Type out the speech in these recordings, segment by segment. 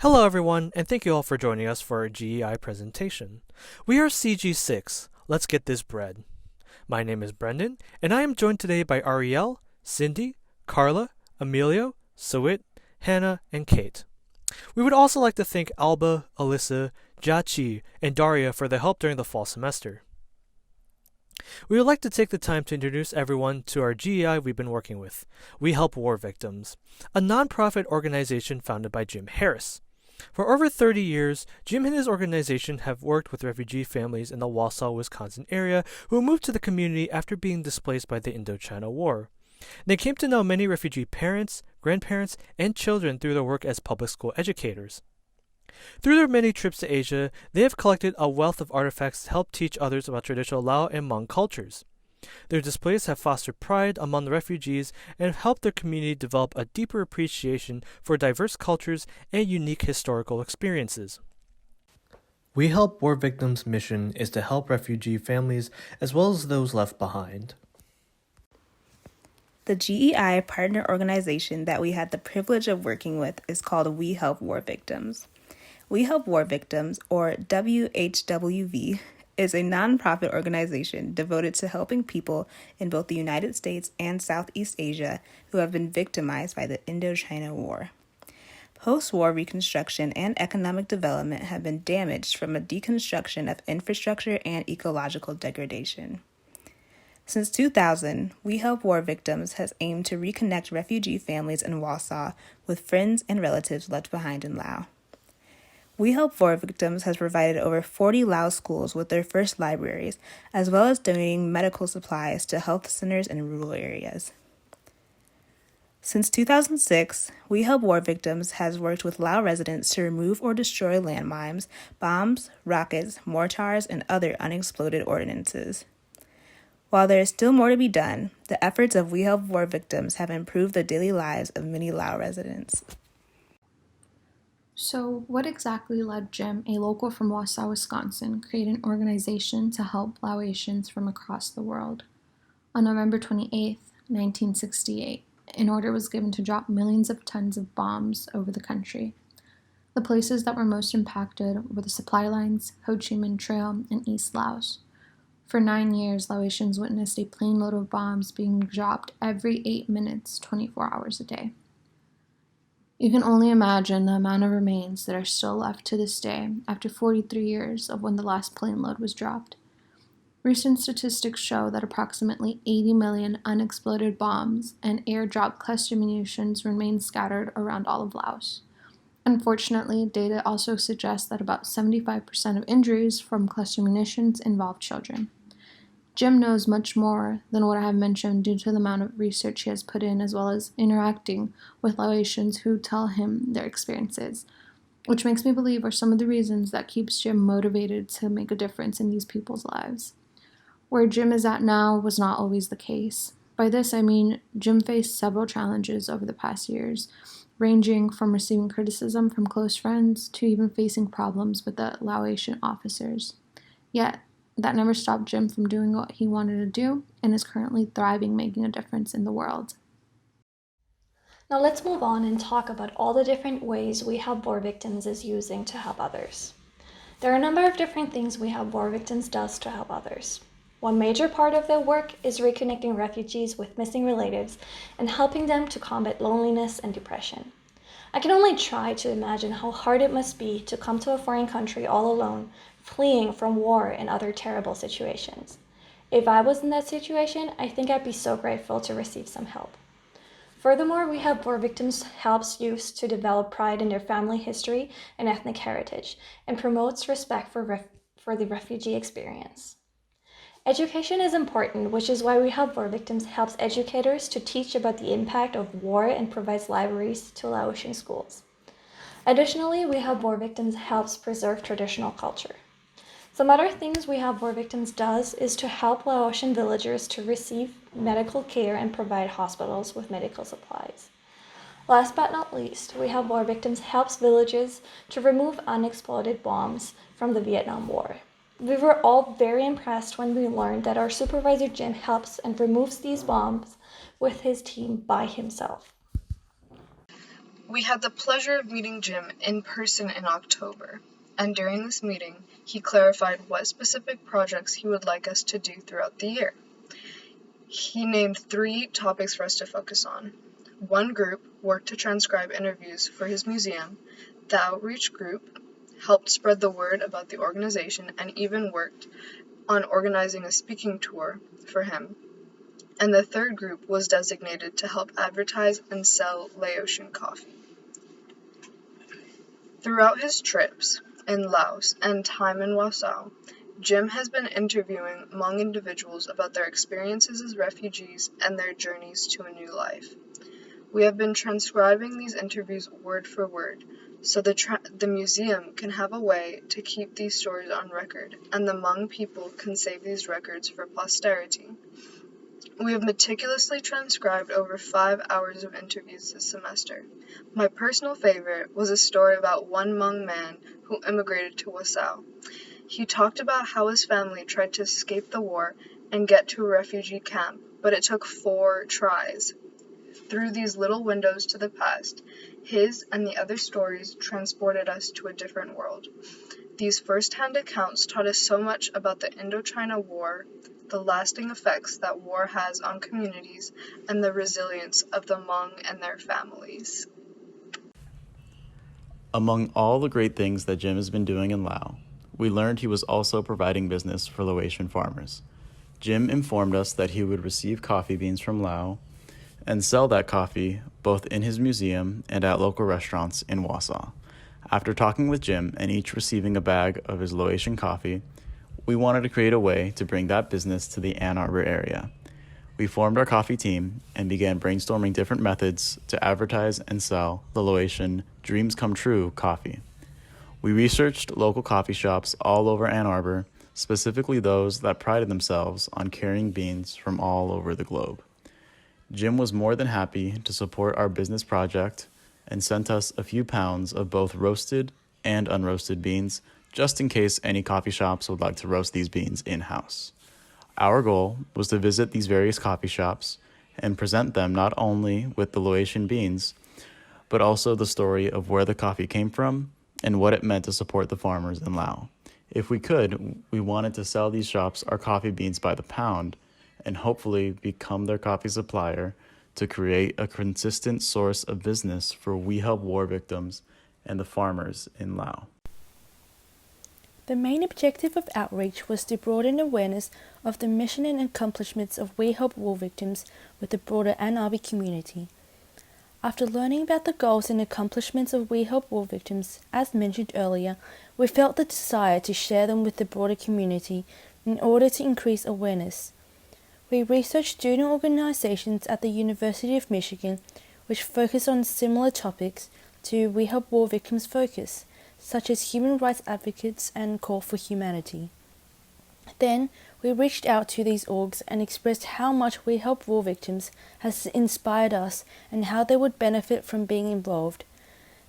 Hello everyone, and thank you all for joining us for our GEI presentation. We are CG6. Let's get this bread. My name is Brendan, and I am joined today by Ariel, Cindy, Carla, Emilio, Sawit, Hannah, and Kate. We would also like to thank Alba, Alyssa, Jachi, and Daria for their help during the fall semester. We would like to take the time to introduce everyone to our GEI we've been working with. We Help War Victims, a nonprofit organization founded by Jim Harris. For over 30 years, Jim and his organization have worked with refugee families in the Wausau, Wisconsin area who moved to the community after being displaced by the Indochina War. They came to know many refugee parents, grandparents, and children through their work as public school educators. Through their many trips to Asia, they have collected a wealth of artifacts to help teach others about traditional Lao and Hmong cultures. Their displays have fostered pride among the refugees and have helped their community develop a deeper appreciation for diverse cultures and unique historical experiences. We Help War Victims' mission is to help refugee families as well as those left behind. The GEI partner organization that we had the privilege of working with is called We Help War Victims. We Help War Victims, or WHWV, is a nonprofit organization devoted to helping people in both the United States and Southeast Asia who have been victimized by the Indochina War. Post-war reconstruction and economic development have been damaged from a deconstruction of infrastructure and ecological degradation. Since 2000, We Help War Victims has aimed to reconnect refugee families in Wausau with friends and relatives left behind in Laos. We Help War Victims has provided over 40 Lao schools with their first libraries, as well as donating medical supplies to health centers in rural areas. Since 2006, We Help War Victims has worked with Lao residents to remove or destroy landmines, bombs, rockets, mortars, and other unexploded ordnances. While there is still more to be done, the efforts of We Help War Victims have improved the daily lives of many Lao residents. So, what exactly led Jim, a local from Wausau, Wisconsin, create an organization to help Laotians from across the world? On November 28, 1968, an order was given to drop millions of tons of bombs over the country. The places that were most impacted were the supply lines, Ho Chi Minh Trail, and East Laos. For 9 years, Laotians witnessed a plane load of bombs being dropped every 8 minutes, 24 hours a day. You can only imagine the amount of remains that are still left to this day after 43 years of when the last plane load was dropped. Recent statistics show that approximately 80 million unexploded bombs and air-dropped cluster munitions remain scattered around all of Laos. Unfortunately, data also suggests that about 75% of injuries from cluster munitions involve children. Jim knows much more than what I have mentioned due to the amount of research he has put in, as well as interacting with Laotians who tell him their experiences, which makes me believe are some of the reasons that keeps Jim motivated to make a difference in these people's lives. Where Jim is at now was not always the case. By this I mean Jim faced several challenges over the past years, ranging from receiving criticism from close friends to even facing problems with the Laotian officers. Yet, that never stopped Jim from doing what he wanted to do and is currently thriving, making a difference in the world. Now let's move on and talk about all the different ways We Help War Victims is using to help others. There are a number of different things We Help War Victims does to help others. One major part of their work is reconnecting refugees with missing relatives and helping them to combat loneliness and depression. I can only try to imagine how hard it must be to come to a foreign country all alone, fleeing from war and other terrible situations. If I was in that situation, I think I'd be so grateful to receive some help. Furthermore, We Help War Victims helps youth to develop pride in their family history and ethnic heritage and promotes respect for the refugee experience. Education is important, which is why We Help War Victims helps educators to teach about the impact of war and provides libraries to Laotian schools. Additionally, We Help War Victims helps preserve traditional culture. Some other things We Help War Victims does is to help Laotian villagers to receive medical care and provide hospitals with medical supplies. Last but not least, We Help War Victims helps villages to remove unexploded bombs from the Vietnam War. We were all very impressed when we learned that our supervisor Jim helps and removes these bombs with his team by himself. We had the pleasure of meeting Jim in person in October, and during this meeting, he clarified what specific projects he would like us to do throughout the year. He named 3 topics for us to focus on. One group worked to transcribe interviews for his museum. The outreach group helped spread the word about the organization and even worked on organizing a speaking tour for him. And the third group was designated to help advertise and sell Laotian coffee. Throughout his trips in Laos and time in Warsaw, Jim has been interviewing Hmong individuals about their experiences as refugees and their journeys to a new life. We have been transcribing these interviews word for word, so the museum can have a way to keep these stories on record, and the Hmong people can save these records for posterity. We have meticulously transcribed over 5 hours of interviews this semester. My personal favorite was a story about one Hmong man who immigrated to Warsaw. He talked about how his family tried to escape the war and get to a refugee camp, but it took 4 tries. Through these little windows to the past, his and the other stories transported us to a different world. These first-hand accounts taught us so much about the Indochina War, the lasting effects that war has on communities, and the resilience of the Hmong and their families. Among all the great things that Jim has been doing in Laos, we learned he was also providing business for Laotian farmers. Jim informed us that he would receive coffee beans from Laos and sell that coffee both in his museum and at local restaurants in Warsaw. After talking with Jim and each receiving a bag of his Laotian coffee, we wanted to create a way to bring that business to the Ann Arbor area. We formed our coffee team and began brainstorming different methods to advertise and sell the Laotian Dreams Come True coffee. We researched local coffee shops all over Ann Arbor, specifically those that prided themselves on carrying beans from all over the globe. Jim was more than happy to support our business project and sent us a few pounds of both roasted and unroasted beans, just in case any coffee shops would like to roast these beans in-house. Our goal was to visit these various coffee shops and present them not only with the Laotian beans, but also the story of where the coffee came from and what it meant to support the farmers in Laos. If we could, we wanted to sell these shops our coffee beans by the pound and hopefully become their coffee supplier to create a consistent source of business for We Help War victims and the farmers in Laos. The main objective of outreach was to broaden awareness of the mission and accomplishments of We Help War victims with the broader Ann Arbor community. After learning about the goals and accomplishments of We Help War victims, as mentioned earlier, we felt the desire to share them with the broader community in order to increase awareness. We researched student organizations at the University of Michigan which focus on similar topics to We Help War Victims focus, such as human rights advocates and Call for Humanity. Then, we reached out to these orgs and expressed how much We Help War Victims has inspired us and how they would benefit from being involved.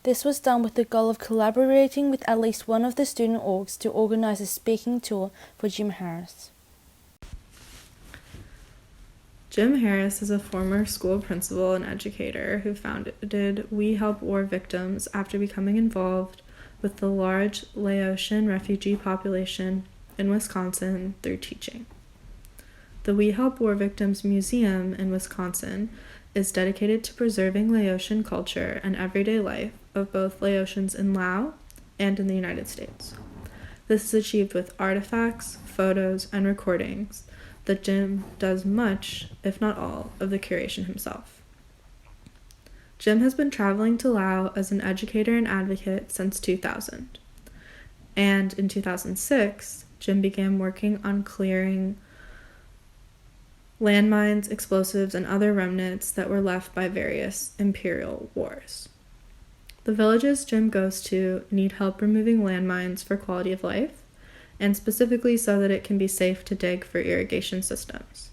This was done with the goal of collaborating with at least one of the student orgs to organize a speaking tour for Jim Harris. Jim Harris is a former school principal and educator who founded We Help War Victims after becoming involved with the large Laotian refugee population in Wisconsin through teaching. The We Help War Victims Museum in Wisconsin is dedicated to preserving Laotian culture and everyday life of both Laotians in Laos and in the United States. This is achieved with artifacts, photos, and recordings that Jim does much, if not all, of the curation himself. Jim has been traveling to Laos as an educator and advocate since 2000. And in 2006, Jim began working on clearing landmines, explosives, and other remnants that were left by various imperial wars. The villages Jim goes to need help removing landmines for quality of life, and specifically so that it can be safe to dig for irrigation systems.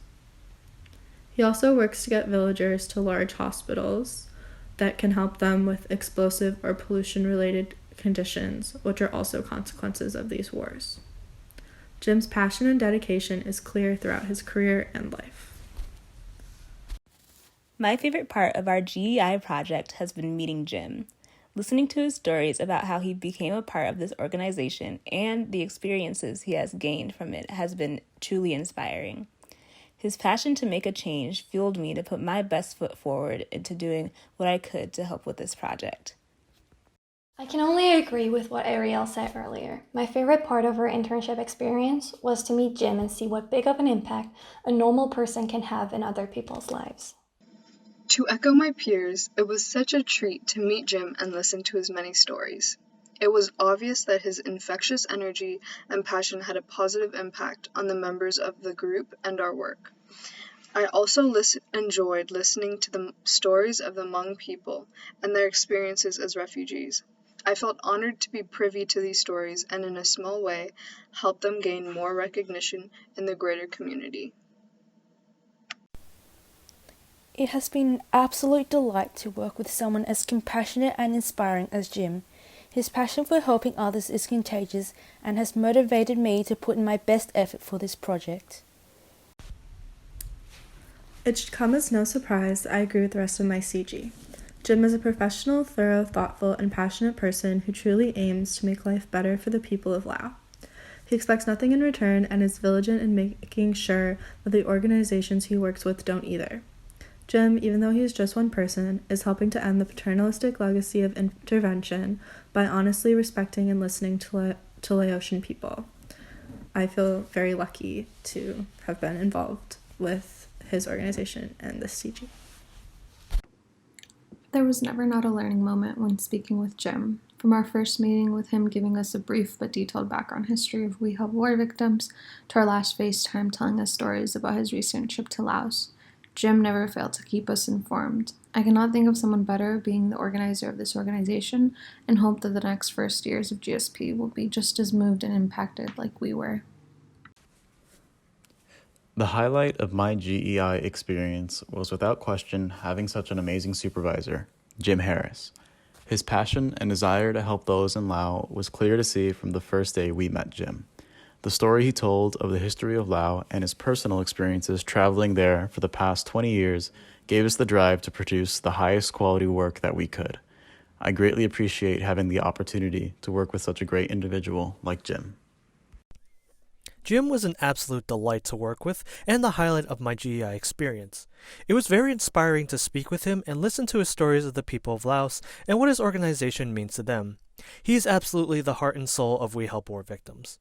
He also works to get villagers to large hospitals that can help them with explosive or pollution-related conditions, which are also consequences of these wars. Jim's passion and dedication is clear throughout his career and life. My favorite part of our GEI project has been meeting Jim. Listening to his stories about how he became a part of this organization and the experiences he has gained from it has been truly inspiring. His passion to make a change fueled me to put my best foot forward into doing what I could to help with this project. I can only agree with what Ariel said earlier. My favorite part of our internship experience was to meet Jim and see what big of an impact a normal person can have in other people's lives. To echo my peers, it was such a treat to meet Jim and listen to his many stories. It was obvious that his infectious energy and passion had a positive impact on the members of the group and our work. I also enjoyed listening to the stories of the Hmong people and their experiences as refugees. I felt honored to be privy to these stories and in a small way help them gain more recognition in the greater community. It has been an absolute delight to work with someone as compassionate and inspiring as Jim. His passion for helping others is contagious and has motivated me to put in my best effort for this project. It should come as no surprise that I agree with the rest of my CG. Jim is a professional, thorough, thoughtful, and passionate person who truly aims to make life better for the people of Laos. He expects nothing in return and is vigilant in making sure that the organizations he works with don't either. Jim, even though he is just one person, is helping to end the paternalistic legacy of intervention by honestly respecting and listening to Laotian people. I feel very lucky to have been involved with his organization and the CG. There was never not a learning moment when speaking with Jim. From our first meeting with him giving us a brief but detailed background history of We Help War Victims, to our last FaceTime telling us stories about his recent trip to Laos, Jim never failed to keep us informed. I cannot think of someone better being the organizer of this organization and hope that the next first years of GSP will be just as moved and impacted like we were. The highlight of my GEI experience was without question having such an amazing supervisor, Jim Harris. His passion and desire to help those in Laos was clear to see from the first day we met Jim. The story he told of the history of Laos and his personal experiences traveling there for the past 20 years gave us the drive to produce the highest quality work that we could. I greatly appreciate having the opportunity to work with such a great individual like Jim. Jim was an absolute delight to work with and the highlight of my GEI experience. It was very inspiring to speak with him and listen to his stories of the people of Laos and what his organization means to them. He is absolutely the heart and soul of We Help War Victims.